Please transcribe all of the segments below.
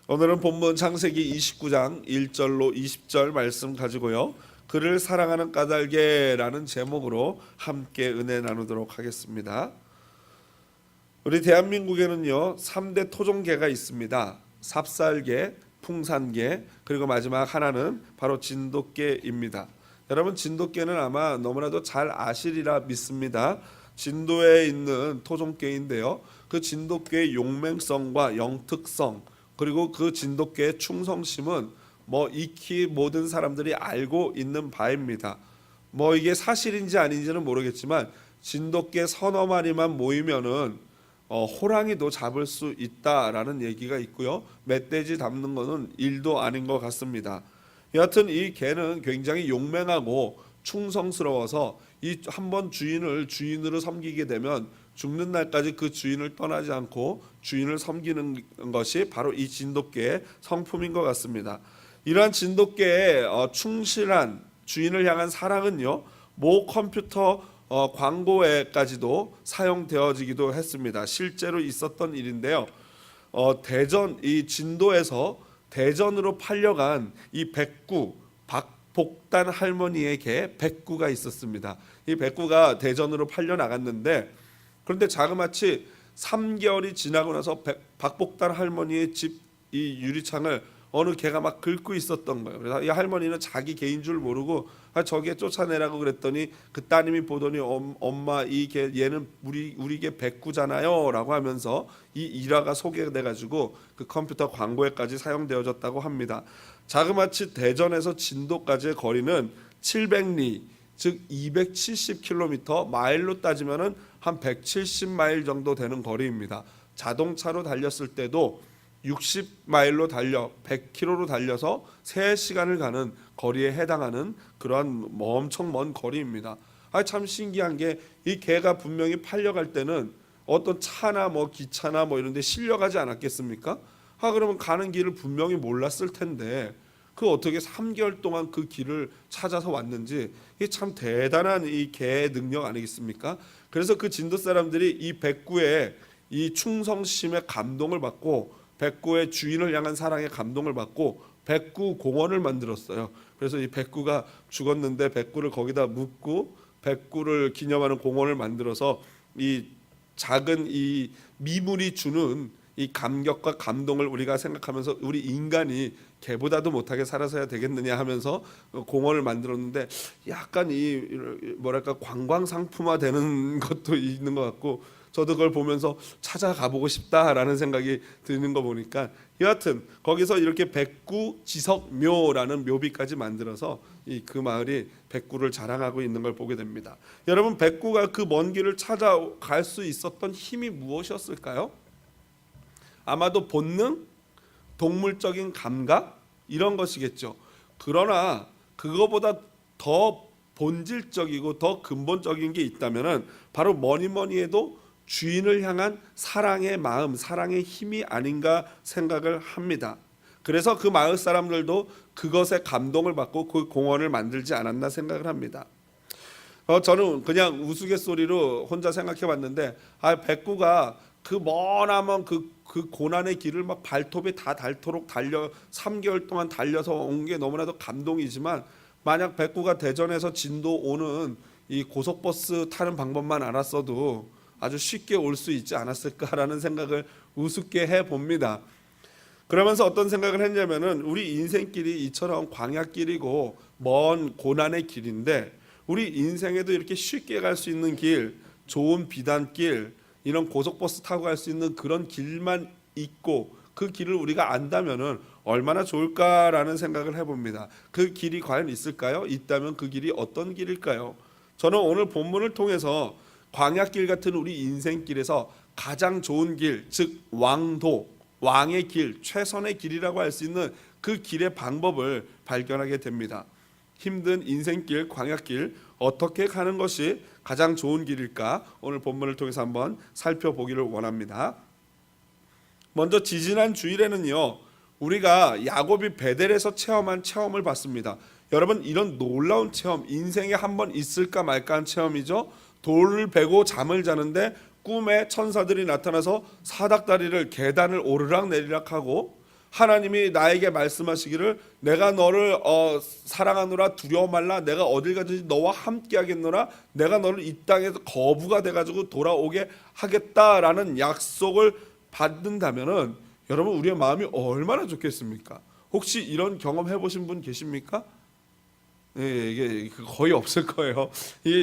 오늘은 본문 창세기 29장 1절로 20절 말씀 가지고요, 그를 사랑하는 까닭에라는 제목으로 함께 은혜 나누도록 하겠습니다. 우리 대한민국에는요 3대 토종계가 있습니다. 삽살계, 풍산계, 그리고 마지막 하나는 바로 진돗개입니다. 여러분, 진돗개는 아마 너무나도 잘 아시리라 믿습니다. 진도에 있는 토종개인데요, 그 진돗개의 용맹성과 영특성, 그리고 그 진돗개의 충성심은 익히 모든 사람들이 알고 있는 바입니다. 이게 사실인지 아닌지는 모르겠지만 진돗개 서너 마리만 모이면은 호랑이도 잡을 수 있다라는 얘기가 있고요, 멧돼지 잡는 거는 일도 아닌 것 같습니다. 여하튼 이 개는 굉장히 용맹하고 충성스러워서 이 한번 주인을 주인으로 섬기게 되면 죽는 날까지 그 주인을 떠나지 않고 주인을 섬기는 것이 바로 이 진돗개의 성품인 것 같습니다. 이러한 진돗개의 충실한 주인을 향한 사랑은요, 모 컴퓨터 광고에까지도 사용되어지기도 했습니다. 실제로 있었던 일인데요. 대전 이 진도에서 대전으로 팔려간 이 백구 박복단 할머니에게 백구가 있었습니다. 이 백구가 대전으로 팔려 나갔는데, 그런데 자그마치 3개월이 지나고 나서 박복단 할머니의 집 이 유리창을 어느 개가 막 긁고 있었던 거예요. 그래서 이 할머니는 자기 개인 줄 모르고 저게 쫓아내라고 그랬더니 그 따님이 보더니 엄마 이 개 얘는 우리 개 백구잖아요라고 하면서 이 일화가 소개돼 가지고 그 컴퓨터 광고에까지 사용되어졌다고 합니다. 자그마치 대전에서 진도까지의 거리는 700리, 즉 270km, 마일로 따지면은 한 170마일 정도 되는 거리입니다. 자동차로 달렸을 때도 60마일로 달려 100km로 달려서 3시간을 가는 거리에 해당하는 그러한 엄청 먼 거리입니다. 참 신기한 게, 이 개가 분명히 팔려갈 때는 어떤 차나 기차나 이런 데 실려가지 않았겠습니까? 그러면 가는 길을 분명히 몰랐을 텐데 그 어떻게 3개월 동안 그 길을 찾아서 왔는지, 이게 참 대단한 이 개의 능력 아니겠습니까? 그래서 그 진도 사람들이 이 백구의 이 충성심에 감동을 받고 백구의 주인을 향한 사랑에 감동을 받고 백구 공원을 만들었어요. 그래서 이 백구가 죽었는데 백구를 거기다 묻고 백구를 기념하는 공원을 만들어서 이 작은 이 미물이 주는 이 감격과 감동을 우리가 생각하면서 우리 인간이 개보다도 못하게 살아서야 되겠느냐 하면서 공원을 만들었는데, 약간 이 관광 상품화되는 것도 있는 것 같고, 저도 그걸 보면서 찾아가 보고 싶다라는 생각이 드는 거 보니까, 여하튼 거기서 이렇게 백구 지석묘라는 묘비까지 만들어서 그 마을이 백구를 자랑하고 있는 걸 보게 됩니다. 여러분, 백구가 그 먼 길을 찾아갈 수 있었던 힘이 무엇이었을까요? 아마도 본능, 동물적인 감각, 이런 것이겠죠. 그러나 그거보다 더 본질적이고 더 근본적인 게 있다면은 바로 뭐니 해도 주인을 향한 사랑의 마음, 사랑의 힘이 아닌가 생각을 합니다. 그래서 그 마을 사람들도 그것에 감동을 받고 그 공원을 만들지 않았나 생각을 합니다. 저는 그냥 우스갯소리로 혼자 생각해 봤는데, 백구가 그 머나먼 그 고난의 길을 막 발톱에 다 닳도록 달려 3개월 동안 달려서 온 게 너무나도 감동이지만, 만약 백구가 대전에서 진도 오는 이 고속버스 타는 방법만 알았어도 아주 쉽게 올 수 있지 않았을까라는 생각을 우습게 해봅니다. 그러면서 어떤 생각을 했냐면은, 우리 인생길이 이처럼 광야길이고 먼 고난의 길인데, 우리 인생에도 이렇게 쉽게 갈 수 있는 길, 좋은 비단길, 이런 고속버스 타고 갈 수 있는 그런 길만 있고 그 길을 우리가 안다면은 얼마나 좋을까라는 생각을 해봅니다. 그 길이 과연 있을까요? 있다면 그 길이 어떤 길일까요? 저는 오늘 본문을 통해서 광야길 같은 우리 인생길에서 가장 좋은 길, 즉 왕도, 왕의 길, 최선의 길이라고 할 수 있는 그 길의 방법을 발견하게 됩니다. 힘든 인생길, 광야길, 어떻게 가는 것이 가장 좋은 길일까? 오늘 본문을 통해서 한번 살펴보기를 원합니다. 먼저 지지난 주일에는요, 우리가 야곱이 베델에서 체험한 체험을 봤습니다. 여러분, 이런 놀라운 체험, 인생에 한번 있을까 말까 한 체험이죠. 돌을 베고 잠을 자는데 꿈에 천사들이 나타나서 사닥다리를 계단을 오르락내리락하고 하나님이 나에게 말씀하시기를 내가 너를 사랑하노라 두려워 말라 내가 어딜 가든지 너와 함께 하겠노라 내가 너를 이 땅에서 거부가 돼가지고 돌아오게 하겠다라는 약속을 받는다면은 여러분 우리의 마음이 얼마나 좋겠습니까? 혹시 이런 경험 해보신 분 계십니까? 예, 이게 거의 없을 거예요.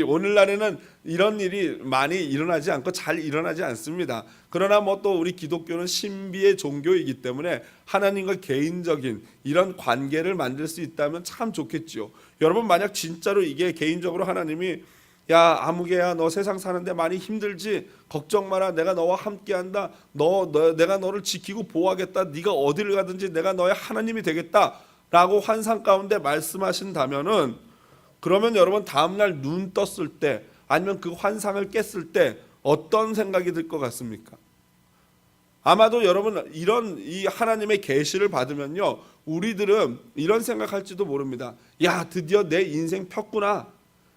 오늘날에는 이런 일이 많이 일어나지 않고 잘 일어나지 않습니다. 그러나 뭐 또 우리 기독교는 신비의 종교이기 때문에 하나님과 개인적인 이런 관계를 만들 수 있다면 참 좋겠죠. 여러분 만약 진짜로 이게 개인적으로 하나님이 야 아무개야 너 세상 사는데 많이 힘들지? 걱정 마라 내가 너와 함께한다. 내가 너를 지키고 보호하겠다. 네가 어디를 가든지 내가 너의 하나님이 되겠다 라고 환상 가운데 말씀하신다면은 그러면 여러분 다음날 눈 떴을 때 아니면 그 환상을 깼을 때 어떤 생각이 들 것 같습니까? 아마도 여러분 이런 이 하나님의 계시를 받으면요 우리들은 이런 생각할지도 모릅니다. 야 드디어 내 인생 폈구나.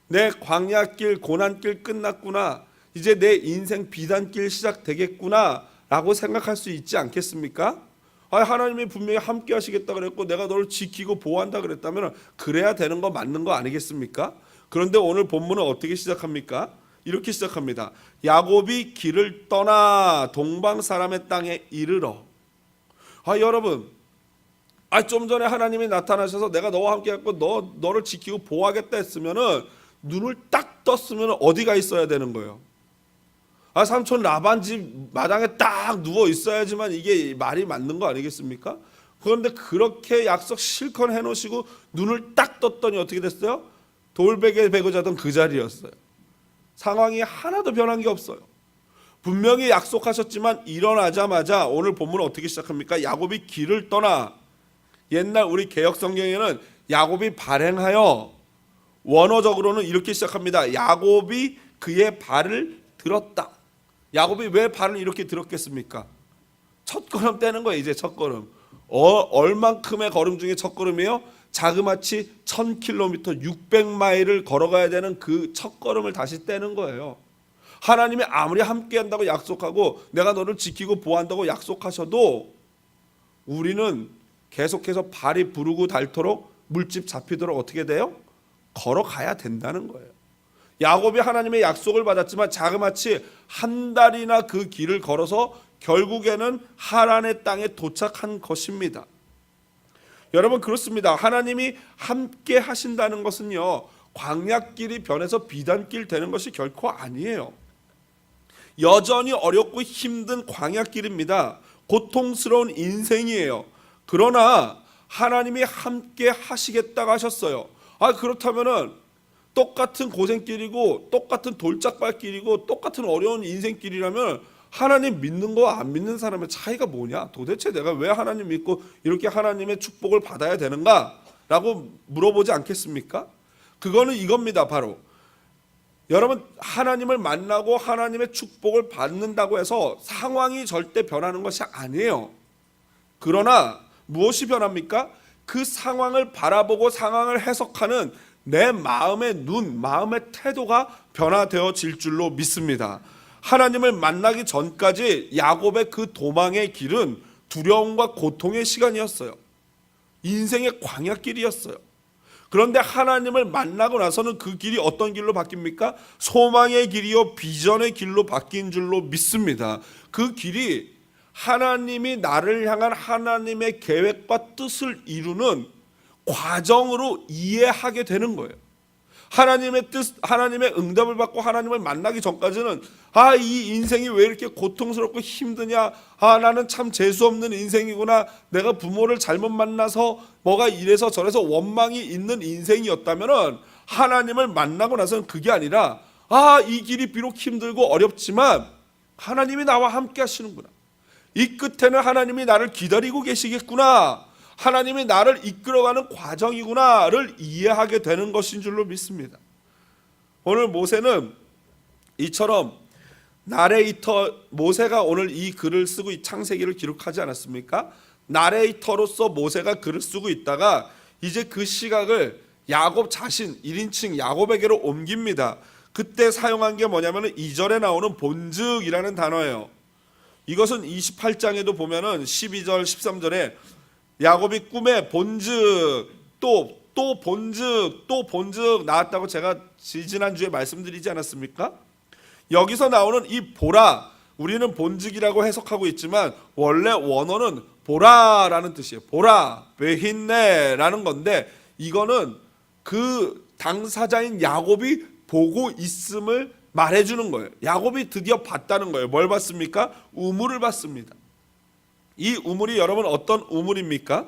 내 광야길 고난길 끝났구나. 이제 내 인생 비단길 시작되겠구나 라고 생각할 수 있지 않겠습니까? 하나님이 분명히 함께 하시겠다 그랬고 내가 너를 지키고 보호한다 그랬다면 그래야 되는 거 맞는 거 아니겠습니까? 그런데 오늘 본문은 어떻게 시작합니까? 이렇게 시작합니다. 야곱이 길을 떠나 동방 사람의 땅에 이르러. 여러분 좀 전에 하나님이 나타나셔서 내가 너와 함께 했고 너를 지키고 보호하겠다 했으면은 눈을 딱 떴으면 어디가 있어야 되는 거예요? 삼촌 라반 집 마당에 딱 누워 있어야지만 이게 말이 맞는 거 아니겠습니까? 그런데 그렇게 약속 실컷 해놓으시고 눈을 딱 떴더니 어떻게 됐어요? 돌베개 베고 자던 그 자리였어요. 상황이 하나도 변한 게 없어요. 분명히 약속하셨지만 일어나자마자 오늘 본문은 어떻게 시작합니까? 야곱이 길을 떠나. 옛날 우리 개역 성경에는 야곱이 발행하여, 원어적으로는 이렇게 시작합니다. 야곱이 그의 발을 들었다. 야곱이 왜 발을 이렇게 들었겠습니까? 첫걸음 떼는 거예요. 이제 첫걸음. 얼만큼의 걸음 중에 첫걸음이에요? 자그마치 1000km 600마일을 걸어가야 되는 그 첫걸음을 다시 떼는 거예요. 하나님이 아무리 함께 한다고 약속하고 내가 너를 지키고 보호한다고 약속하셔도 우리는 계속해서 발이 부르고 닳도록 물집 잡히도록 어떻게 돼요? 걸어가야 된다는 거예요. 야곱이 하나님의 약속을 받았지만 자그마치 한 달이나 그 길을 걸어서 결국에는 하란의 땅에 도착한 것입니다. 여러분 그렇습니다. 하나님이 함께 하신다는 것은요 광야길이 변해서 비단길 되는 것이 결코 아니에요. 여전히 어렵고 힘든 광야길입니다. 고통스러운 인생이에요. 그러나 하나님이 함께 하시겠다고 하셨어요. 그렇다면은 똑같은 고생길이고 똑같은 돌짝발길이고 똑같은 어려운 인생길이라면 하나님 믿는 거와 안 믿는 사람의 차이가 뭐냐? 도대체 내가 왜 하나님 믿고 이렇게 하나님의 축복을 받아야 되는가? 라고 물어보지 않겠습니까? 그거는 이겁니다. 바로 여러분 하나님을 만나고 하나님의 축복을 받는다고 해서 상황이 절대 변하는 것이 아니에요. 그러나 무엇이 변합니까? 그 상황을 바라보고 상황을 해석하는 내 마음의 눈, 마음의 태도가 변화되어질 줄로 믿습니다. 하나님을 만나기 전까지 야곱의 그 도망의 길은 두려움과 고통의 시간이었어요. 인생의 광야길이었어요. 그런데 하나님을 만나고 나서는 그 길이 어떤 길로 바뀝니까? 소망의 길이요 비전의 길로 바뀐 줄로 믿습니다. 그 길이 하나님이 나를 향한 하나님의 계획과 뜻을 이루는 과정으로 이해하게 되는 거예요. 하나님의 뜻, 하나님의 응답을 받고 하나님을 만나기 전까지는 이 인생이 왜 이렇게 고통스럽고 힘드냐, 나는 참 재수 없는 인생이구나, 내가 부모를 잘못 만나서 뭐가 이래서 저래서 원망이 있는 인생이었다면은 하나님을 만나고 나서는 그게 아니라 이 길이 비록 힘들고 어렵지만 하나님이 나와 함께 하시는구나, 이 끝에는 하나님이 나를 기다리고 계시겠구나, 하나님이 나를 이끌어가는 과정이구나를 이해하게 되는 것인 줄로 믿습니다. 오늘 모세는 이처럼 나레이터, 모세가 오늘 이 글을 쓰고 이 창세기를 기록하지 않았습니까? 나레이터로서 모세가 글을 쓰고 있다가 이제 그 시각을 야곱 자신 1인칭 야곱에게로 옮깁니다. 그때 사용한 게 뭐냐면 2절에 나오는 본즉이라는 단어예요. 이것은 28장에도 보면은 12절 13절에 야곱이 꿈에 본즉 또 본즉 나왔다고 제가 지난주에 말씀드리지 않았습니까? 여기서 나오는 이 보라, 우리는 본즉이라고 해석하고 있지만 원래 원어는 보라라는 뜻이에요. 보라, 베힌네라는 건데 이거는 그 당사자인 야곱이 보고 있음을 말해주는 거예요. 야곱이 드디어 봤다는 거예요. 뭘 봤습니까? 우물을 봤습니다. 이 우물이 여러분 어떤 우물입니까?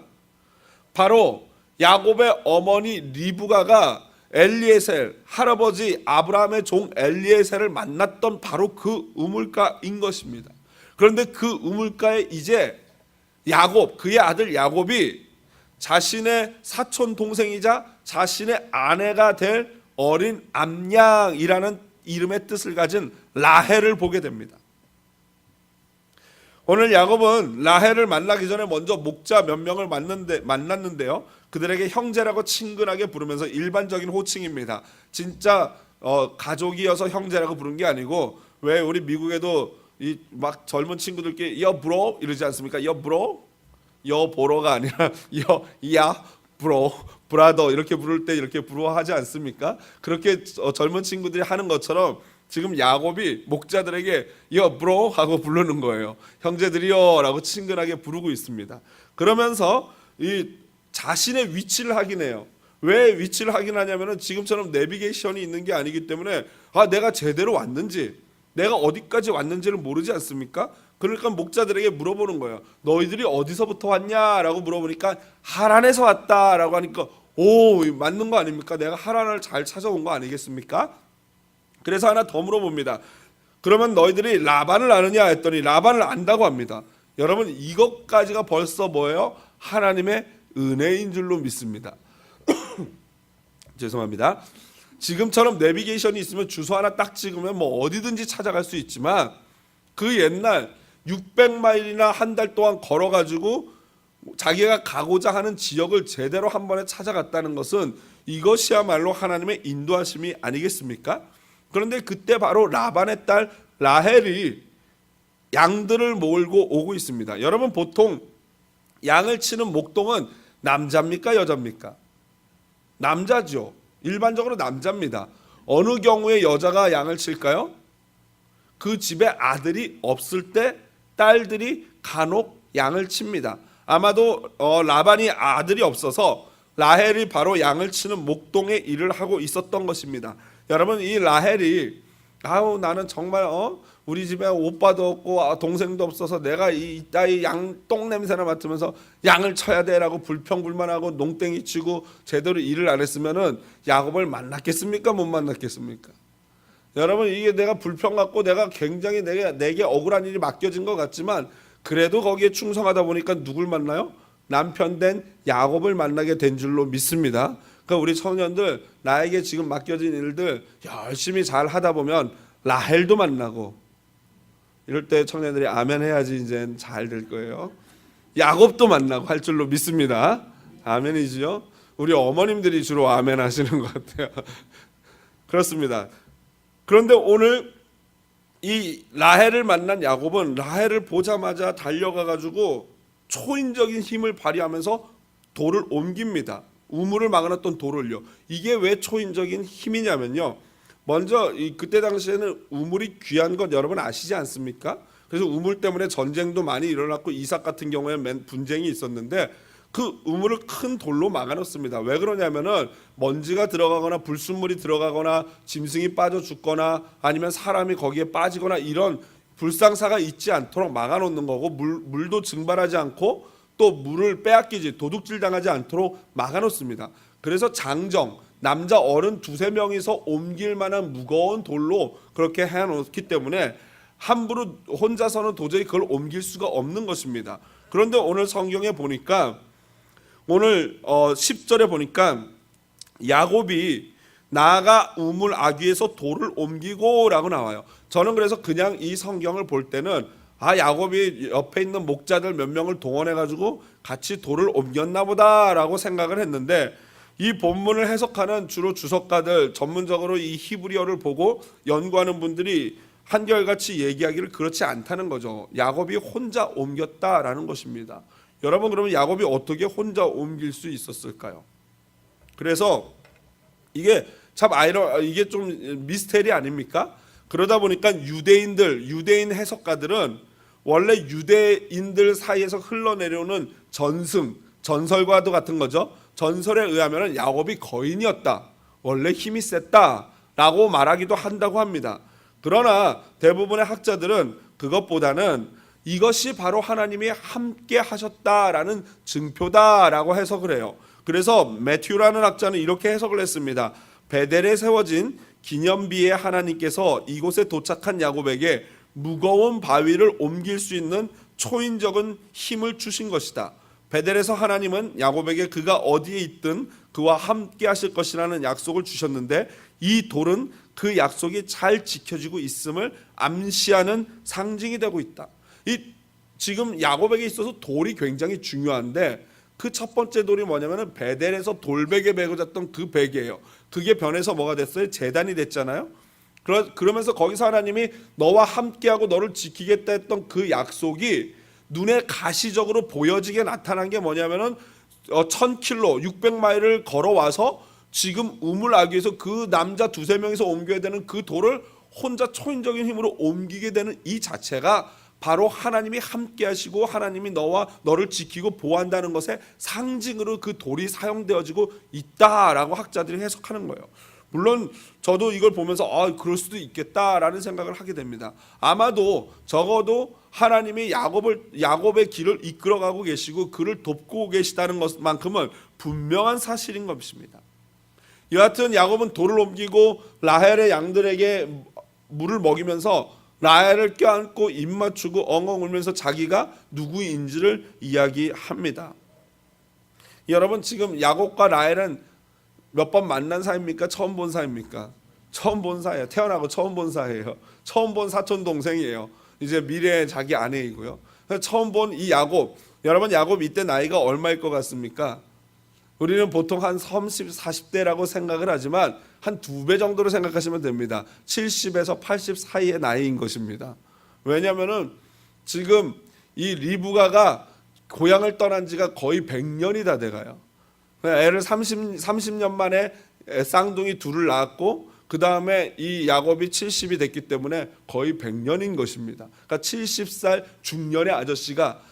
바로 야곱의 어머니 리브가가 엘리에셀, 할아버지 아브라함의 종 엘리에셀을 만났던 바로 그 우물가인 것입니다. 그런데 그 우물가에 이제 야곱, 그의 아들 야곱이 자신의 사촌 동생이자 자신의 아내가 될 어린 암양이라는 이름의 뜻을 가진 라헬을 보게 됩니다. 오늘 야곱은 라헬을 만나기 전에 먼저 목자 몇 명을 만났는데요. 그들에게 형제라고 친근하게 부르면서 일반적인 호칭입니다. 진짜 가족이어서 형제라고 부른 게 아니고, 왜 우리 미국에도 이 막 젊은 친구들끼리 여 브로 이러지 않습니까? 여 브로, 여 보로가 아니라 야 브로, 브라더 이렇게 부를 때 이렇게 부르하지 않습니까? 그렇게 젊은 친구들이 하는 것처럼 지금 야곱이 목자들에게 여 브로 하고 부르는 거예요. 형제들이요라고 친근하게 부르고 있습니다. 그러면서 이 자신의 위치를 확인해요. 왜 위치를 확인하냐면은 지금처럼 내비게이션이 있는 게 아니기 때문에 내가 제대로 왔는지, 내가 어디까지 왔는지를 모르지 않습니까? 그러니까 목자들에게 물어보는 거예요. 너희들이 어디서부터 왔냐라고 물어보니까 하란에서 왔다라고 하니까 오, 맞는 거 아닙니까? 내가 하란을 잘 찾아온 거 아니겠습니까? 그래서 하나 더 물어봅니다. 그러면 너희들이 라반을 아느냐 했더니 라반을 안다고 합니다. 여러분 이것까지가 벌써 뭐예요? 하나님의 은혜인 줄로 믿습니다. 죄송합니다. 지금처럼 내비게이션이 있으면 주소 하나 딱 찍으면 뭐 어디든지 찾아갈 수 있지만 그 옛날 600마일이나 한 달 동안 걸어가지고 자기가 가고자 하는 지역을 제대로 한 번에 찾아갔다는 것은 이것이야말로 하나님의 인도하심이 아니겠습니까? 그런데 그때 바로 라반의 딸 라헬이 양들을 몰고 오고 있습니다. 여러분 보통 양을 치는 목동은 남자입니까 여자입니까? 남자죠. 일반적으로 남자입니다. 어느 경우에 여자가 양을 칠까요? 그 집에 아들이 없을 때 딸들이 간혹 양을 칩니다. 아마도 라반이 아들이 없어서 라헬이 바로 양을 치는 목동의 일을 하고 있었던 것입니다. 여러분 이 라헬이 나는 정말 우리 집에 오빠도 없고 동생도 없어서 내가 이 양 똥 냄새나 맡으면서 양을 쳐야 돼라고 불평불만하고 농땡이 치고 제대로 일을 안 했으면은 야곱을 만났겠습니까? 못 만났겠습니까? 여러분 이게 내가 불평 갖고 내가 굉장히 내게 억울한 일이 맡겨진 것 같지만 그래도 거기에 충성하다 보니까 누굴 만나요? 남편 된 야곱을 만나게 된 줄로 믿습니다. 그러니까 우리 청년들 나에게 지금 맡겨진 일들 열심히 잘 하다 보면 라헬도 만나고 이럴 때 청년들이 아멘 해야지 이제 잘 될 거예요. 야곱도 만나고 할 줄로 믿습니다. 아멘이지요. 우리 어머님들이 주로 아멘 하시는 것 같아요. 그렇습니다. 그런데 오늘 이 라헬을 만난 야곱은 라헬을 보자마자 달려가 가지고 초인적인 힘을 발휘하면서 돌을 옮깁니다. 우물을 막아놨던 돌을요. 이게 왜 초인적인 힘이냐면요. 먼저 그때 당시에는 우물이 귀한 것 여러분 아시지 않습니까? 그래서 우물 때문에 전쟁도 많이 일어났고 이삭 같은 경우에 분쟁이 있었는데 그 우물을 큰 돌로 막아놓습니다. 왜 그러냐면은 먼지가 들어가거나 불순물이 들어가거나 짐승이 빠져 죽거나 아니면 사람이 거기에 빠지거나 이런 불상사가 있지 않도록 막아놓는 거고 물도 증발하지 않고 또 물을 빼앗기지 도둑질 당하지 않도록 막아놓습니다. 그래서 장정 남자 어른 2-3명이서 옮길 만한 무거운 돌로 그렇게 해놓기 때문에 함부로 혼자서는 도저히 그걸 옮길 수가 없는 것입니다. 그런데 오늘 성경에 보니까 오늘 10절에 보니까 야곱이 나아가 우물 아귀에서 돌을 옮기고 라고 나와요. 저는 그래서 그냥 이 성경을 볼 때는 야곱이 옆에 있는 목자들 몇 명을 동원해 가지고 같이 돌을 옮겼나 보다라고 생각을 했는데 이 본문을 해석하는 주로 주석가들 전문적으로 이 히브리어를 보고 연구하는 분들이 한결같이 얘기하기를 그렇지 않다는 거죠. 야곱이 혼자 옮겼다라는 것입니다. 여러분 그러면 야곱이 어떻게 혼자 옮길 수 있었을까요? 그래서 이게 참 이게 좀 미스테리 아닙니까? 그러다 보니까 유대인 해석가들은 원래 유대인들 사이에서 흘러내려오는 전설과도 같은 거죠. 전설에 의하면 야곱이 거인이었다. 원래 힘이 셌다라고 말하기도 한다고 합니다. 그러나 대부분의 학자들은 그것보다는 이것이 바로 하나님이 함께 하셨다라는 증표다라고 해석을 해요. 그래서 매튜라는 학자는 이렇게 해석을 했습니다. 베델에 세워진 기념비에 하나님께서 이곳에 도착한 야곱에게 무거운 바위를 옮길 수 있는 초인적인 힘을 주신 것이다. 베델에서 하나님은 야곱에게 그가 어디에 있든 그와 함께 하실 것이라는 약속을 주셨는데 이 돌은 그 약속이 잘 지켜지고 있음을 암시하는 상징이 되고 있다. 지금 야곱에게 있어서 돌이 굉장히 중요한데 그 첫 번째 돌이 뭐냐면 베델에서 돌베개 메고 잤던 그 베개예요. 그게 변해서 뭐가 됐어요? 제단이 됐잖아요. 그러면서 거기서 하나님이 너와 함께하고 너를 지키겠다 했던 그 약속이 눈에 가시적으로 보여지게 나타난 게 뭐냐면은 1000km 600마일을 걸어와서 지금 우물 아귀에서 그 남자 두세 명이서 옮겨야 되는 그 돌을 혼자 초인적인 힘으로 옮기게 되는 이 자체가 바로 하나님이 함께 하시고 하나님이 너를 지키고 보호한다는 것의 상징으로 그 돌이 사용되어지고 있다라고 학자들이 해석하는 거예요. 물론 저도 이걸 보면서 그럴 수도 있겠다라는 생각을 하게 됩니다. 아마도 적어도 하나님이 야곱의 길을 이끌어가고 계시고 그를 돕고 계시다는 것만큼은 분명한 사실인 것입니다. 여하튼 야곱은 돌을 옮기고 라헬의 양들에게 물을 먹이면서 라헬을 껴안고 입 맞추고 엉엉 울면서 자기가 누구인지를 이야기합니다. 여러분 지금 야곱과 라헬은 몇 번 만난 사이입니까? 처음 본 사이입니까? 처음 본 사이예요. 태어나고 처음 본 사이예요. 처음 본 사촌 동생이에요. 이제 미래의 자기 아내이고요. 처음 본 이 야곱. 여러분 야곱 이때 나이가 얼마일 것 같습니까? 우리는 보통 한 30, 40대라고 생각을 하지만 한 2배 정도로 생각하시면 됩니다. 70에서 80 사이의 나이인 것입니다. 왜냐하면은 지금 이 리브가가 고향을 떠난 지가 거의 100년이 다 돼가요. 애를 30년 만에 쌍둥이 둘을 낳았고 그 다음에 이 야곱이 70이 됐기 때문에 거의 100년인 것입니다. 그러니까 70살 중년의 아저씨가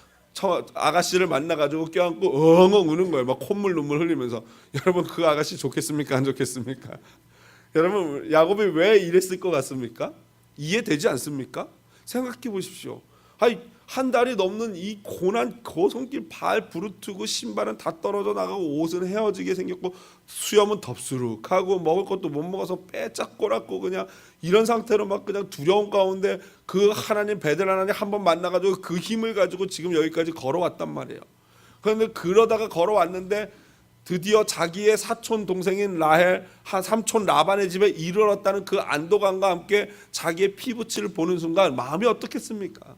아가씨를 만나가지고 껴안고 엉엉 우는 거예요. 막 콧물 눈물 흘리면서. 여러분 그 아가씨 좋겠습니까? 안 좋겠습니까? 여러분 야곱이 왜 이랬을 것 같습니까? 이해되지 않습니까? 생각해 보십시오. 한 달이 넘는 이 고난 고성길 발 부르트고 신발은 다 떨어져 나가고 옷은 헤어지게 생겼고 수염은 덥수룩하고 먹을 것도 못 먹어서 빼짝 꼬랐고 그냥 이런 상태로 막 그냥 두려운 가운데 그 하나님 베델 하나님 한번 만나가지고 그 힘을 가지고 지금 여기까지 걸어왔단 말이에요. 그런데 그러다가 걸어왔는데 드디어 자기의 사촌 동생인 라헬 한 삼촌 라반의 집에 이르렀다는 그 안도감과 함께 자기의 피부치를 보는 순간 마음이 어떻겠습니까?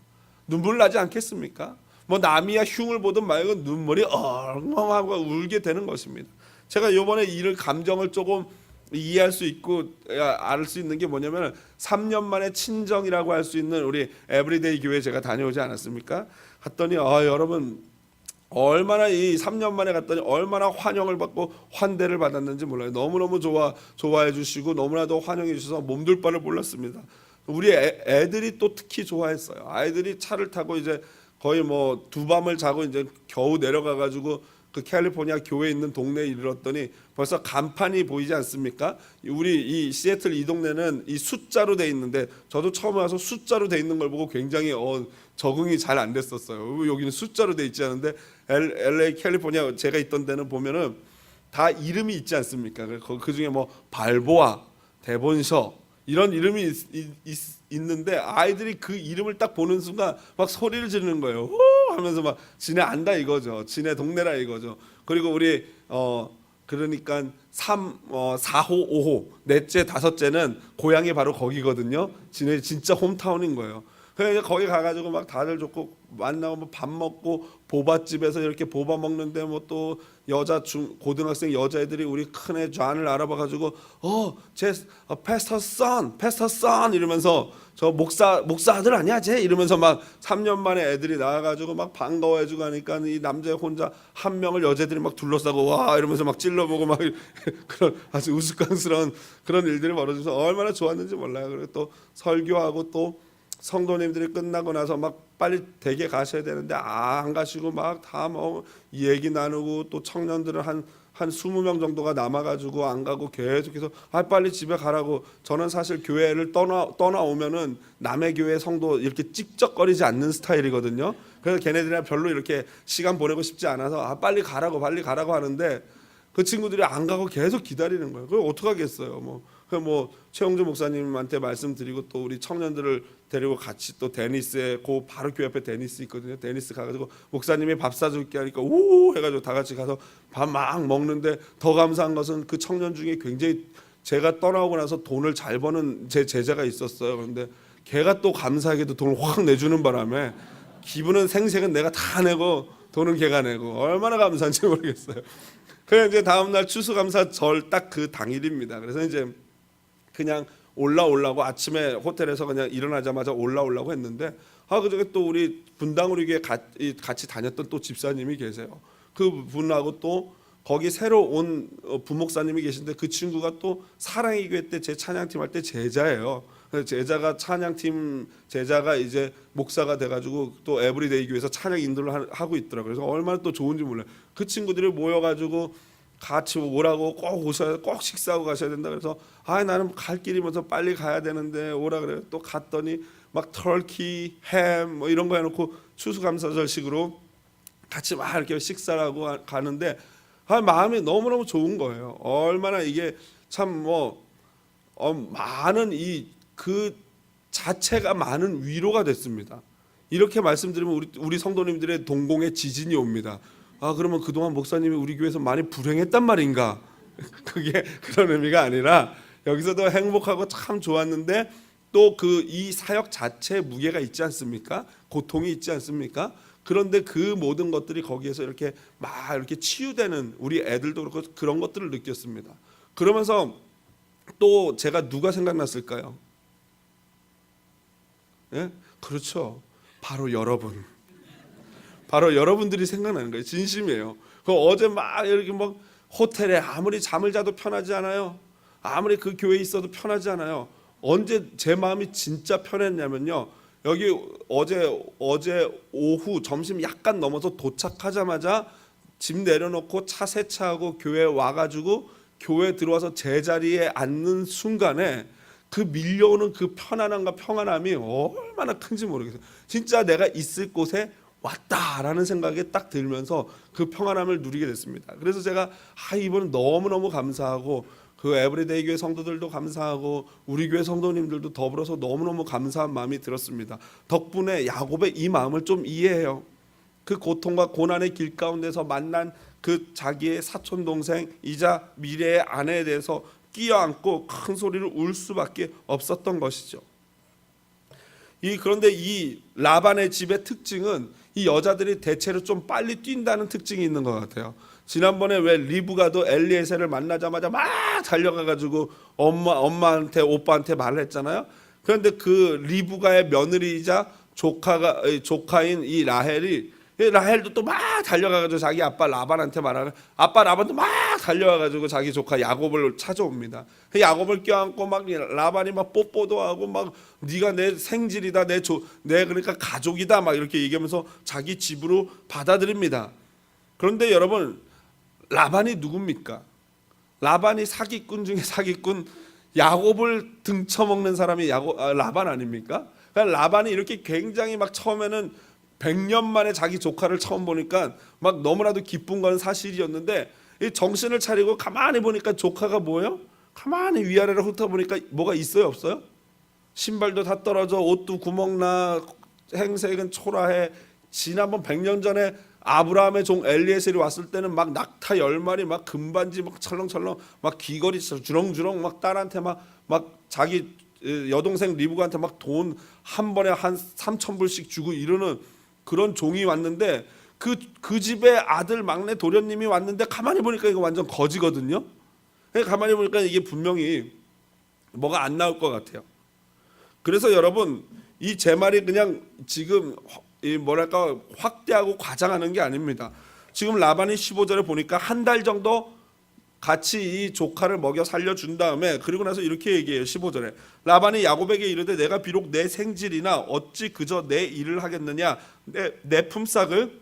눈물 나지 않겠습니까? 뭐 남이야 흉을 보든 말고 눈물이 엉엉하고 울게 되는 것입니다. 제가 이번에 이를 감정을 조금 이해할 수 있고 알 수 있는 게 뭐냐면 3년 만에 친정이라고 할 수 있는 우리 에브리데이 교회 제가 다녀오지 않았습니까? 갔더니 여러분 얼마나 이 3년 만에 갔더니 얼마나 환영을 받고 환대를 받았는지 몰라요. 너무너무 좋아해 주시고 너무나도 환영해 주셔서 몸둘 바를 몰랐습니다. 우리 애들이 또 특히 좋아했어요. 아이들이 차를 타고 이제 거의 뭐 두 밤을 자고 이제 겨우 내려가 가지고 그 캘리포니아 교회에 있는 동네에 이르렀더니 벌써 간판이 보이지 않습니까? 우리 이 시애틀 이 동네는 이 숫자로 돼 있는데 저도 처음에 와서 숫자로 돼 있는 걸 보고 굉장히 적응이 잘 안 됐었어요. 여기는 숫자로 돼 있지 않은데 LA 캘리포니아 제가 있던 데는 보면은 다 이름이 있지 않습니까? 그 중에 뭐 발보아, 데본셔 이런 이름이 있는데 아이들이 그 이름을 딱 보는 순간 막 소리를 지르는 거예요. 호 하면서 막 지네 안다 이거죠. 지네 동네라 이거죠. 그리고 우리 그러니까 4호, 5호, 넷째, 다섯째는 고향이 바로 거기거든요. 지네 진짜 홈타운인 거예요. 그래서 거기 가가지고 막 다들 좋고 만나고 뭐 밥 먹고 보밭집에서 이렇게 보바 먹는데 뭐 또 여자 고등학생 여자애들이 우리 큰애 존을 알아봐가지고 제 패스터 선 이러면서 저 목사 아들 아니야 쟤 이러면서 막 3년 만에 애들이 나와가지고 막 반가워해주고 하니까 이 남자 혼자 한 명을 여자들이 막 둘러싸고 와 이러면서 막 찔러보고 막 그런 아주 우스꽝스러운 그런 일들이 벌어져서 얼마나 좋았는지 몰라요. 그리고 또 설교하고 또 성도님들이 끝나고 나서 막 빨리 댁에 가셔야 되는데 안 가시고 막 다 뭐 얘기 나누고 또 청년들은 한 20명 정도가 남아가지고 안 가고 계속해서 빨리 집에 가라고. 저는 사실 교회를 떠나오면은 남의 교회 성도 이렇게 찝쩍거리지 않는 스타일이거든요. 그래서 걔네들이랑 별로 이렇게 시간 보내고 싶지 않아서 빨리 가라고 하는데 그 친구들이 안 가고 계속 기다리는 거예요. 그걸 어떡하겠어요. 뭐 최영주 목사님한테 말씀드리고 또 우리 청년들을 데리고 같이 또 데니스에 그 바로 교회 앞에 데니스 있거든요. 데니스 가가지고 목사님이 밥 사줄게 하니까 우 해가지고 다 같이 가서 밥 막 먹는데 더 감사한 것은 그 청년 중에 굉장히 제가 떠나오고 나서 돈을 잘 버는 제 제자가 있었어요. 그런데 걔가 또 감사하게도 돈을 확 내주는 바람에 기분은 생색은 내가 다 내고 돈은 걔가 내고 얼마나 감사한지 모르겠어요. 그래서 이제 다음날 추수감사절 딱 그 당일입니다. 그래서 이제 그냥 올라오려고 아침에 호텔에서 그냥 일어나자마자 올라오려고 했는데 그중에 또 우리 분당우리교회 같이 다녔던 또 집사님이 계세요. 그 분하고 또 거기 새로 온 부목사님이 계신데 그 친구가 또 사랑의 교회 때 제 찬양팀 할 때 제자예요. 그래서 제자가 이제 목사가 돼가지고 또 에브리데이 교회에서 찬양 인도를 하고 있더라고요. 그래서 얼마나 또 좋은지 몰라요. 그 친구들이 모여가지고 같이 오라고 꼭 식사하고 가셔야 된다. 그래서 나는 갈 길이면서 빨리 가야 되는데 오라 그래요. 또 갔더니 막 터키, 햄 뭐 이런 거 해놓고 추수감사절식으로 같이 막 이렇게 식사를 하고 가는데 마음이 너무너무 좋은 거예요. 얼마나 이게 참 많은 그 자체가 많은 위로가 됐습니다. 이렇게 말씀드리면 우리 성도님들의 동공에 지진이 옵니다. 그러면 그동안 목사님이 우리 교회에서 많이 불행했단 말인가? 그게 그런 의미가 아니라 여기서도 행복하고 참 좋았는데 또 이 사역 자체에 무게가 있지 않습니까? 고통이 있지 않습니까? 그런데 그 모든 것들이 거기에서 이렇게 치유되는 우리 애들도 그렇고 그런 것들을 느꼈습니다. 그러면서 또 제가 누가 생각났을까요? 예? 그렇죠. 바로 여러분들이 생각나는 거예요. 진심이에요. 어제 막 이렇게 호텔에 아무리 잠을 자도 편하지 않아요. 아무리 그 교회에 있어도 편하지 않아요. 언제 제 마음이 진짜 편했냐면요. 여기 어제 오후 점심 약간 넘어서 도착하자마자 집 내려놓고 차 세차하고 교회 와가지고 교회 들어와서 제자리에 앉는 순간에 그 밀려오는 그 편안함과 평안함이 얼마나 큰지 모르겠어요. 진짜 내가 있을 곳에 왔다라는 생각이 딱 들면서 그 평안함을 누리게 됐습니다. 그래서 제가 이번은 너무너무 감사하고 그 에브리데이 교회 성도들도 감사하고 우리 교회 성도님들도 더불어서 너무너무 감사한 마음이 들었습니다. 덕분에 야곱의 이 마음을 좀 이해해요. 그 고통과 고난의 길 가운데서 만난 그 자기의 사촌 동생이자 미래의 아내에 대해서 끼어안고 큰 소리를 울 수밖에 없었던 것이죠. 그런데 이 라반의 집의 특징은 이 여자들이 대체로 좀 빨리 뛴다는 특징이 있는 것 같아요. 지난번에 왜 리브가도 엘리에셀을 만나자마자 막 달려가가지고 엄마한테 오빠한테 말을 했잖아요. 그런데 그 리브가의 며느리이자 조카인 이 라헬도 또 막 달려가가지고 자기 아빠 라반한테 말하고 아빠 라반도 막 달려가가지고 자기 조카 야곱을 찾아옵니다. 야곱을 껴안고 막 라반이 막 뽀뽀도 하고 막 네가 내 생질이다 내 그러니까 가족이다 막 이렇게 얘기하면서 자기 집으로 받아들입니다. 그런데 여러분 라반이 누굽니까? 라반이 사기꾼 중에 사기꾼 야곱을 등쳐먹는 사람이 라반 아닙니까? 그러니까 라반이 이렇게 굉장히 막 처음에는 100년 만에 자기 조카를 처음 보니까 막 너무나도 기쁜 건 사실이었는데 이 정신을 차리고 가만히 보니까 조카가 뭐예요? 가만히 위아래로 훑어보니까 뭐가 있어요 없어요? 신발도 다 떨어져 옷도 구멍나 행색은 초라해. 지난번 100년 전에 아브라함의 종 엘리에셀이 왔을 때는 막 낙타 10마리 막 금반지 막 철렁철렁 막 귀걸이 주렁주렁 막 딸한테 막 자기 여동생 리브가한테 막 돈 한 번에 한 3,000불씩 주고 이러는 그런 종이 왔는데 그 집에 아들 막내 도련님이 왔는데 가만히 보니까 이거 완전 거지거든요. 가만히 보니까 이게 분명히 뭐가 안 나올 것 같아요. 그래서 여러분 이 제 말이 그냥 지금 뭐랄까 확대하고 과장하는 게 아닙니다. 지금 라반이 15절에 보니까 한 달 정도 같이 이 조카를 먹여 살려준 다음에 그리고 나서 이렇게 얘기해요. 15절에 라반이 야곱에게 이르되 내가 비록 내 생질이나 어찌 그저 내 일을 하겠느냐, 내 품삯을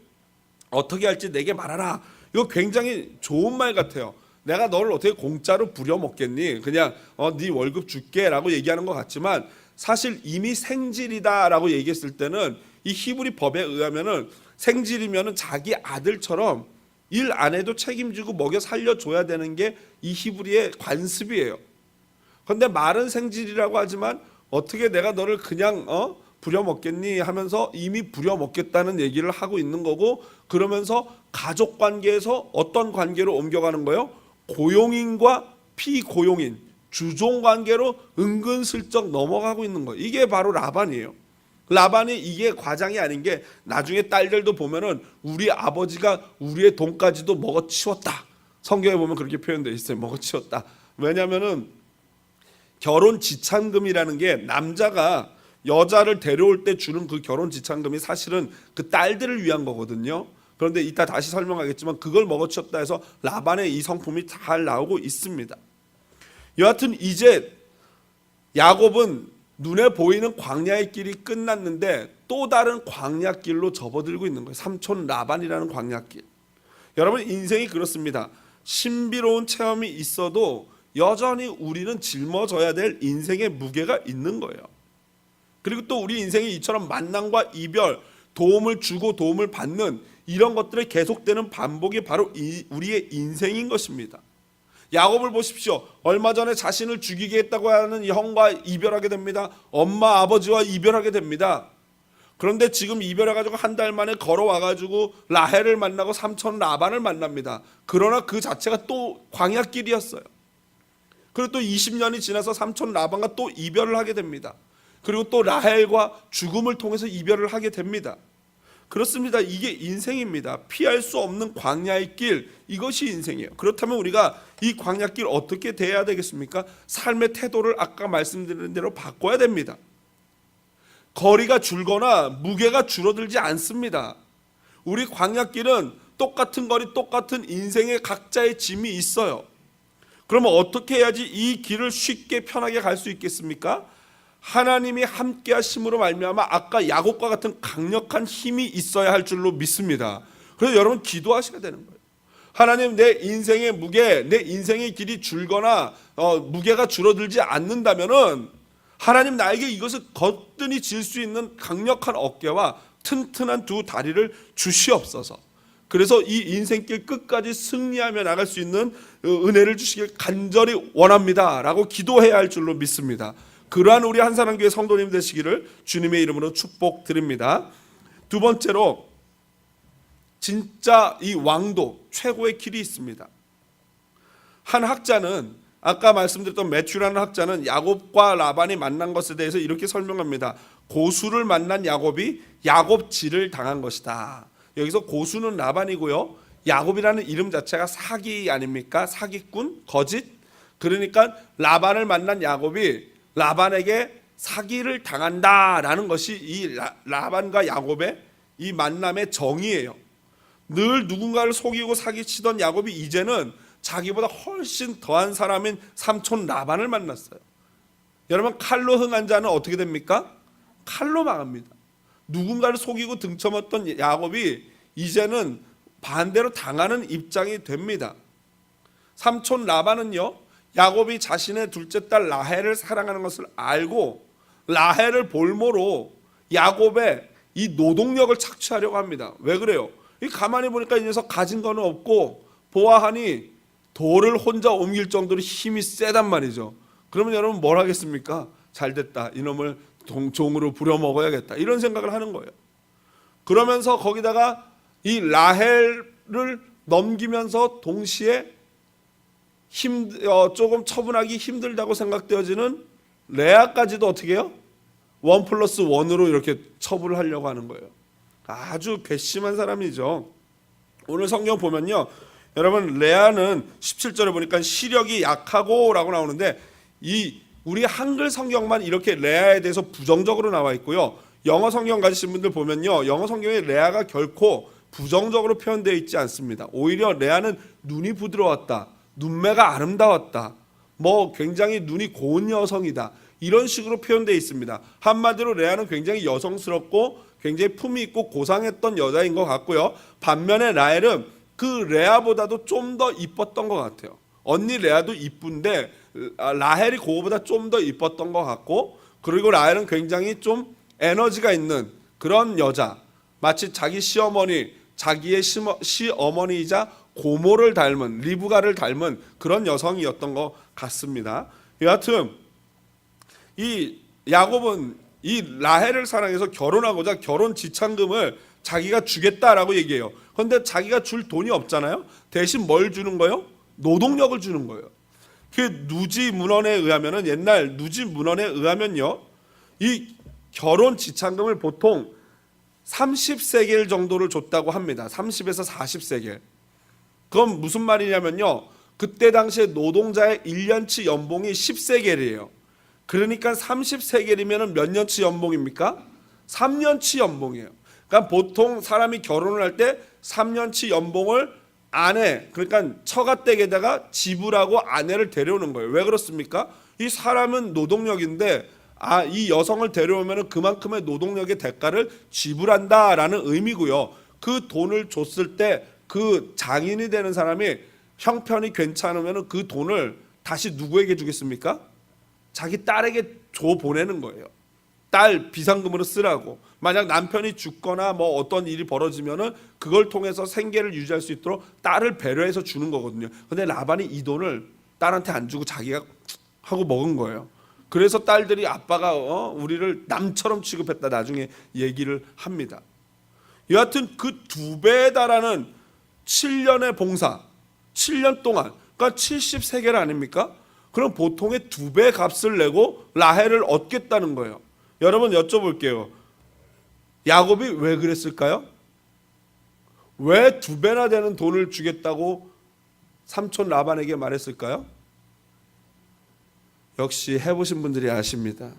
어떻게 할지 내게 말하라. 이거 굉장히 좋은 말 같아요. 내가 너를 어떻게 공짜로 부려먹겠니? 그냥 네 월급 줄게 라고 얘기하는 것 같지만 사실 이미 생질이다라고 얘기했을 때는 이 히브리 법에 의하면은 생질이면은 자기 아들처럼 일 안 해도 책임지고 먹여 살려줘야 되는 게 이 히브리의 관습이에요. 그런데 말은 생질이라고 하지만 어떻게 내가 너를 그냥 부려먹겠니 하면서 이미 부려먹겠다는 얘기를 하고 있는 거고, 그러면서 가족 관계에서 어떤 관계로 옮겨가는 거예요? 고용인과 피고용인 주종 관계로 은근슬쩍 넘어가고 있는 거예요. 이게 바로 라반이에요. 라반이 이게 과장이 아닌 게 나중에 딸들도 보면은 우리 아버지가 우리의 돈까지도 먹어치웠다. 성경에 보면 그렇게 표현되어 있어요. 먹어치웠다. 왜냐하면은 결혼 지참금이라는 게 남자가 여자를 데려올 때 주는 그 결혼 지참금이 사실은 그 딸들을 위한 거거든요. 그런데 이따 다시 설명하겠지만 그걸 먹어치웠다 해서 라반의 이 성품이 잘 나오고 있습니다. 여하튼 이제 야곱은 눈에 보이는 광야의 길이 끝났는데 또 다른 광야길로 접어들고 있는 거예요. 삼촌 라반이라는 광야길. 여러분 인생이 그렇습니다. 신비로운 체험이 있어도 여전히 우리는 짊어져야 될 인생의 무게가 있는 거예요. 그리고 또 우리 인생이 이처럼 만남과 이별, 도움을 주고 도움을 받는 이런 것들의 계속되는 반복이 바로 우리의 인생인 것입니다. 야곱을 보십시오. 얼마 전에 자신을 죽이게 했다고 하는 형과 이별하게 됩니다. 엄마 아버지와 이별하게 됩니다. 그런데 지금 이별해가지고 한 달 만에 걸어와가지고 라헬을 만나고 삼촌 라반을 만납니다. 그러나 그 자체가 또 광야길이었어요. 그리고 또 20년이 지나서 삼촌 라반과 또 이별을 하게 됩니다. 그리고 또 라헬과 죽음을 통해서 이별을 하게 됩니다. 그렇습니다. 이게 인생입니다. 피할 수 없는 광야의 길, 이것이 인생이에요. 그렇다면 우리가 이 광야길 어떻게 대해야 되겠습니까? 삶의 태도를 아까 말씀드린 대로 바꿔야 됩니다. 거리가 줄거나 무게가 줄어들지 않습니다. 우리 광야길은 똑같은 거리, 똑같은 인생의 각자의 짐이 있어요. 그러면 어떻게 해야지 이 길을 쉽게 편하게 갈 수 있겠습니까? 하나님이 함께 하심으로 말미암아 아까 야곱과 같은 강력한 힘이 있어야 할 줄로 믿습니다. 그래서 여러분 기도하셔야 되는 거예요. 하나님, 내 인생의 무게, 내 인생의 길이 줄거나 무게가 줄어들지 않는다면은 하나님 나에게 이것을 거뜬히 질 수 있는 강력한 어깨와 튼튼한 두 다리를 주시옵소서. 그래서 이 인생길 끝까지 승리하며 나갈 수 있는 은혜를 주시길 간절히 원합니다 라고 기도해야 할 줄로 믿습니다. 그러한 우리 한사랑교회 성도님 되시기를 주님의 이름으로 축복드립니다. 두 번째로 진짜 이 왕도 최고의 길이 있습니다. 한 학자는 아까 말씀드렸던 매튜라는 학자는 야곱과 라반이 만난 것에 대해서 이렇게 설명합니다. 고수를 만난 야곱이 야곱질을 당한 것이다. 여기서 고수는 라반이고요. 야곱이라는 이름 자체가 사기 아닙니까? 사기꾼, 거짓. 그러니까 라반을 만난 야곱이 라반에게 사기를 당한다라는 것이 이 라반과 야곱의 이 만남의 정의예요. 늘 누군가를 속이고 사기치던 야곱이 이제는 자기보다 훨씬 더한 사람인 삼촌 라반을 만났어요. 여러분 칼로 흥한 자는 어떻게 됩니까? 칼로 망합니다. 누군가를 속이고 등쳐먹던 야곱이 이제는 반대로 당하는 입장이 됩니다. 삼촌 라반은요, 야곱이 자신의 둘째 딸 라헬을 사랑하는 것을 알고 라헬을 볼모로 야곱의 이 노동력을 착취하려고 합니다. 왜 그래요? 가만히 보니까 이 녀석 가진 거는 없고 보아하니 돌을 혼자 옮길 정도로 힘이 세단 말이죠. 그러면 여러분 뭘 하겠습니까? 잘됐다. 이놈을 종으로 부려먹어야겠다. 이런 생각을 하는 거예요. 그러면서 거기다가 이 라헬을 넘기면서 동시에 조금 처분하기 힘들다고 생각되어지는 레아까지도 어떻게 해요? 1+1으로 이렇게 처분을 하려고 하는 거예요. 아주 괘씸한 사람이죠. 오늘 성경 보면요, 여러분 레아는 17절에 보니까 시력이 약하고 라고 나오는데, 이 우리 한글 성경만 이렇게 레아에 대해서 부정적으로 나와 있고요, 영어 성경 가지신 분들 보면요, 영어 성경에 레아가 결코 부정적으로 표현되어 있지 않습니다. 오히려 레아는 눈이 부드러웠다, 눈매가 아름다웠다, 뭐 굉장히 눈이 고운 여성이다, 이런 식으로 표현되어 있습니다. 한마디로 레아는 굉장히 여성스럽고 굉장히 품이 있고 고상했던 여자인 것 같고요, 반면에 라헬은 그 레아보다도 좀 더 이뻤던 것 같아요. 언니 레아도 이쁜데 라헬이 그거보다 좀 더 이뻤던 것 같고, 그리고 라헬은 굉장히 좀 에너지가 있는 그런 여자, 마치 자기 시어머니, 자기의 시어머니이자 고모를 닮은, 리브가를 닮은 그런 여성이었던 것 같습니다. 여하튼 이 야곱은 이 라헬을 사랑해서 결혼하고자 결혼 지참금을 자기가 주겠다라고 얘기해요. 그런데 자기가 줄 돈이 없잖아요. 대신 뭘 주는 거예요? 노동력을 주는 거예요. 그 누지 문헌에 의하면은, 옛날 누지 문헌에 의하면요, 이 결혼 지참금을 보통 30세겔 정도를 줬다고 합니다. 30에서 40세겔. 그건 무슨 말이냐면요, 그때 당시에 노동자의 1년치 연봉이 10세겔이에요. 그러니까 30세겔이면 몇 년치 연봉입니까? 3년치 연봉이에요. 그러니까 보통 사람이 결혼을 할 때 3년치 연봉을 아내, 그러니까 처가댁에다가 지불하고 아내를 데려오는 거예요. 왜 그렇습니까? 이 사람은 노동력인데 이 여성을 데려오면 그만큼의 노동력의 대가를 지불한다라는 의미고요. 그 돈을 줬을 때 그 장인이 되는 사람이 형편이 괜찮으면 그 돈을 다시 누구에게 주겠습니까? 자기 딸에게 줘 보내는 거예요. 딸 비상금으로 쓰라고. 만약 남편이 죽거나 뭐 어떤 일이 벌어지면은 그걸 통해서 생계를 유지할 수 있도록 딸을 배려해서 주는 거거든요. 근데 라반이 이 돈을 딸한테 안 주고 자기가 하고 먹은 거예요. 그래서 딸들이 아빠가 우리를 남처럼 취급했다 나중에 얘기를 합니다. 여하튼 그 2배에 달하는 7년의 봉사, 7년 동안, 그러니까 70세겔 아닙니까? 그럼 보통의 2배 값을 내고 라헬을 얻겠다는 거예요. 여러분 여쭤볼게요. 야곱이 왜 그랬을까요? 왜 2배나 되는 돈을 주겠다고 삼촌 라반에게 말했을까요? 역시 해보신 분들이 아십니다.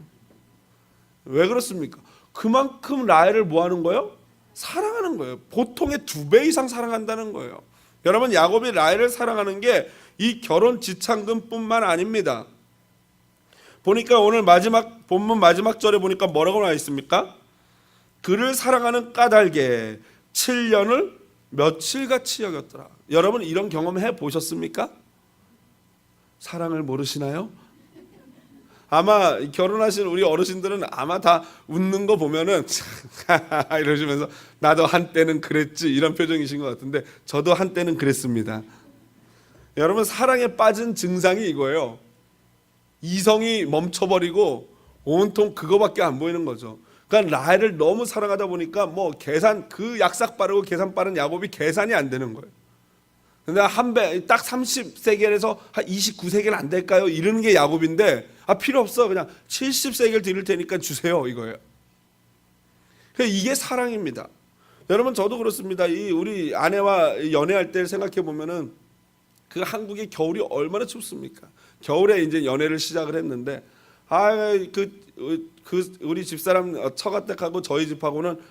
왜 그렇습니까? 그만큼 라헬을 뭐 하는 거예요? 사랑하는 거예요. 보통의 2배 이상 사랑한다는 거예요. 여러분 야곱이 라헬을 사랑하는 게 이 결혼 지참금뿐만 아닙니다. 보니까 오늘 본문 마지막 절에 보니까 뭐라고 나와 있습니까? 그를 사랑하는 까닭에 7년을 며칠같이 여겼더라. 여러분 이런 경험 해보셨습니까? 사랑을 모르시나요? 아마 결혼하신 우리 어르신들은 아마 다 웃는 거 보면은 이러시면서 나도 한때는 그랬지 이런 표정이신 것 같은데, 저도 한때는 그랬습니다. 여러분 사랑에 빠진 증상이 이거예요. 이성이 멈춰버리고 온통 그거밖에 안 보이는 거죠. 그러니까 라헬을 너무 사랑하다 보니까 뭐 계산, 그 약삭 빠르고 계산 빠른 야곱이 계산이 안 되는 거예요. 근데 한 배 딱 30세겔에서 한 29세겔 안 될까요? 이러는 게 야곱인데 필요 없어, 그냥 70세겔 드릴 테니까 주세요 이거예요. 이게 사랑입니다. 여러분 저도 그렇습니다. 이 우리 아내와 연애할 때 생각해 보면은 그 한국의 겨울이 얼마나 춥습니까? 겨울에 이제 연애를 시작을 했는데 우리 집사람 처가댁하고 저희 집하고는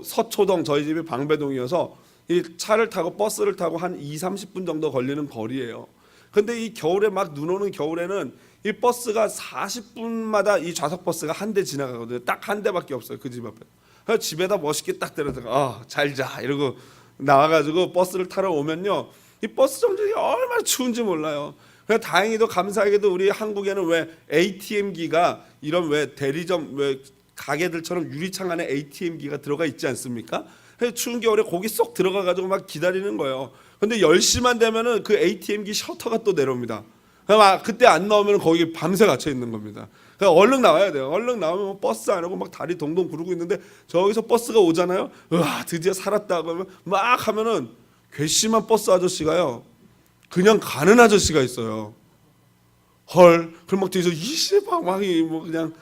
서초동, 저희 집이 방배동이어서 이 차를 타고 버스를 타고 한 20-30분 정도 걸리는 거리예요. 근데 이 겨울에 막 눈 오는 겨울에는 이 버스가 40분마다 이 좌석 버스가 한 대 지나가거든요. 딱 한 대밖에 없어요, 그 집 앞에. 그래서 집에다 멋있게 딱 데려다가 잘 자 이러고 나와가지고 버스를 타러 오면요, 이 버스 정류장이 얼마나 추운지 몰라요. 그냥 다행히도 감사하게도 우리 한국에는 왜 ATM기가 이런 왜 대리점 왜 가게들처럼 유리창 안에 ATM기가 들어가 있지 않습니까? 추운 겨울에 거기 쏙 들어가가지고 막 기다리는 거예요. 근데 10시만 되면은 그 ATM기 셔터가 또 내려옵니다. 그때 안 나오면 거기 밤새 갇혀 있는 겁니다. 얼른 나와야 돼요. 얼른 나오면 버스 안 오고 막 다리 동동 구르고 있는데 저기서 버스가 오잖아요. 으아 드디어 살았다 그러면 막 하면은 괘씸한 버스 아저씨가요, 그냥 가는 아저씨가 있어요. 헐. 그럼 막 뒤에서 이씨 막 뭐 그냥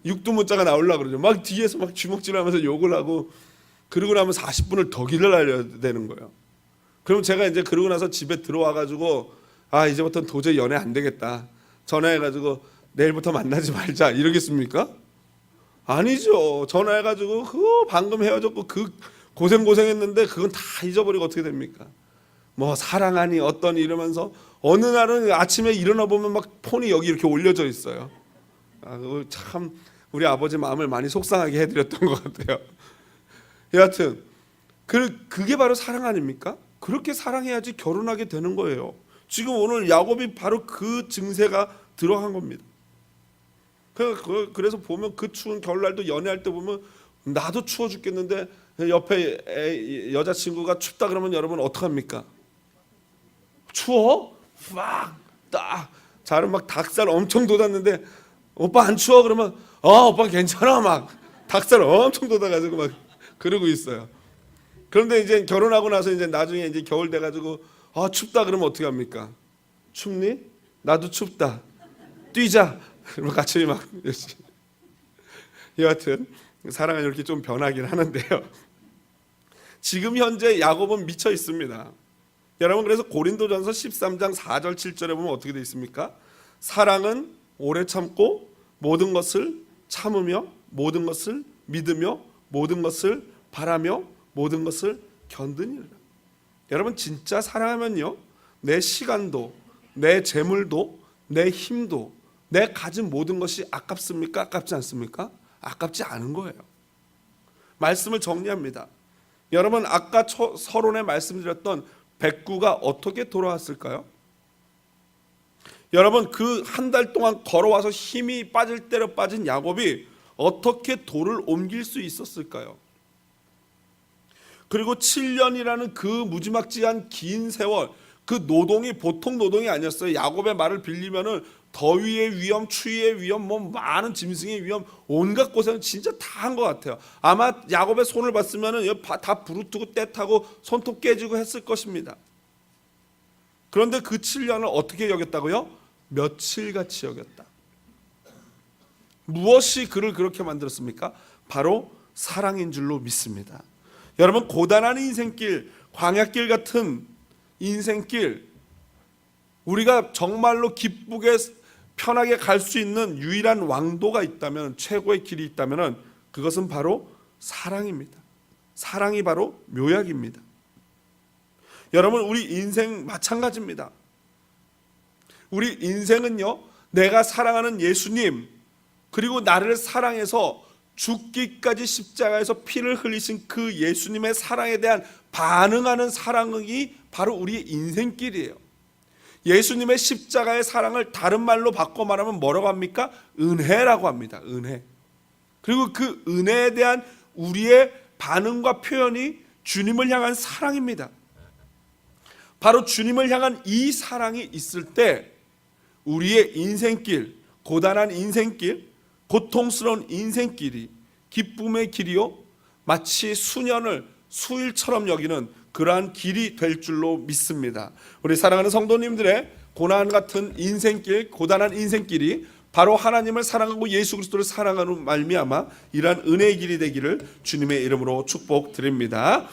육두문자가 나오려고 그러죠. 막 뒤에서 막 주먹질하면서 욕을 하고, 그러고 나면 40분을 더 기다려야 되는 거예요. 그럼 제가 이제 그러고 나서 집에 들어와 가지고 아, 이제부터는 도저히 연애 안 되겠다, 전화해 가지고 내일부터 만나지 말자 이러겠습니까? 아니죠. 전화해 가지고 그 방금 헤어졌고 그 고생했는데 그건 다 잊어버리고 어떻게 됩니까? 뭐 사랑하니 어떤 이러면서 어느 날은 아침에 일어나 보면 막 폰이 여기 이렇게 올려져 있어요. 아, 그거 참 우리 아버지 마음을 많이 속상하게 해드렸던 것 같아요. 여하튼 그게 바로 사랑 아닙니까? 그렇게 사랑해야지 결혼하게 되는 거예요. 지금 오늘 야곱이 바로 그 증세가 들어간 겁니다. 그래서 보면 그 추운 겨울날도 연애할 때 보면 나도 추워 죽겠는데 옆에 여자친구가 춥다 그러면 여러분 어떡합니까? 추워? 딱 자는 막 닭살 엄청 돋았는데 오빠 안 추워? 그러면 오빠 괜찮아, 막 닭살 엄청 돋아가지고 막 그러고 있어요. 그런데 이제 결혼하고 나서 이제 나중에 이제 겨울 돼가지고 춥다 그러면 어떻게 합니까? 춥니? 나도 춥다. 뛰자. 그러면 같이 막 여하튼 사랑은 이렇게 좀 변하긴 하는데요. 지금 현재 야곱은 미쳐 있습니다. 여러분, 그래서 고린도전서 13장 4절 7절에 보면 어떻게 되어 있습니까? 사랑은 오래 참고 모든 것을 참으며 모든 것을 믿으며 모든 것을 바라며 모든 것을 견디니라. 여러분, 진짜 사랑하면요, 내 시간도 내 재물도 내 힘도 내 가진 모든 것이 아깝습니까? 아깝지 않습니까? 아깝지 않은 거예요. 말씀을 정리합니다. 여러분, 아까 서론에 말씀드렸던 백구가 어떻게 돌아왔을까요? 여러분, 그 한 달 동안 걸어와서 힘이 빠질 대로 빠진 야곱이 어떻게 돌을 옮길 수 있었을까요? 그리고 7년이라는 그 무지막지한 긴 세월, 그 노동이 보통 노동이 아니었어요. 야곱의 말을 빌리면은 더위의 위험, 추위의 위험, 뭐 많은 짐승의 위험, 온갖 고생을 진짜 다 한 것 같아요. 아마 야곱의 손을 봤으면은 다 부르트고 떼타고 손톱 깨지고 했을 것입니다. 그런데 그 7년을 어떻게 여겼다고요? 며칠같이 여겼다. 무엇이 그를 그렇게 만들었습니까? 바로 사랑인 줄로 믿습니다. 여러분, 고단한 인생길, 광야길 같은 인생길, 우리가 정말로 기쁘게 편하게 갈 수 있는 유일한 왕도가 있다면, 최고의 길이 있다면 그것은 바로 사랑입니다. 사랑이 바로 묘약입니다. 여러분, 우리 인생 마찬가지입니다. 우리 인생은요, 내가 사랑하는 예수님, 그리고 나를 사랑해서 죽기까지 십자가에서 피를 흘리신 그 예수님의 사랑에 대한 반응하는 사랑이 바로 우리의 인생길이에요. 예수님의 십자가의 사랑을 다른 말로 바꿔 말하면 뭐라고 합니까? 은혜라고 합니다. 은혜. 그리고 그 은혜에 대한 우리의 반응과 표현이 주님을 향한 사랑입니다. 바로 주님을 향한 이 사랑이 있을 때 우리의 인생길, 고단한 인생길, 고통스러운 인생길이 기쁨의 길이요, 마치 수년을 수일처럼 여기는 그러한 길이 될 줄로 믿습니다. 우리 사랑하는 성도님들의 고난 같은 인생길, 고단한 인생길이 바로 하나님을 사랑하고 예수 그리스도를 사랑하는 말미암아 이러한 은혜의 길이 되기를 주님의 이름으로 축복드립니다.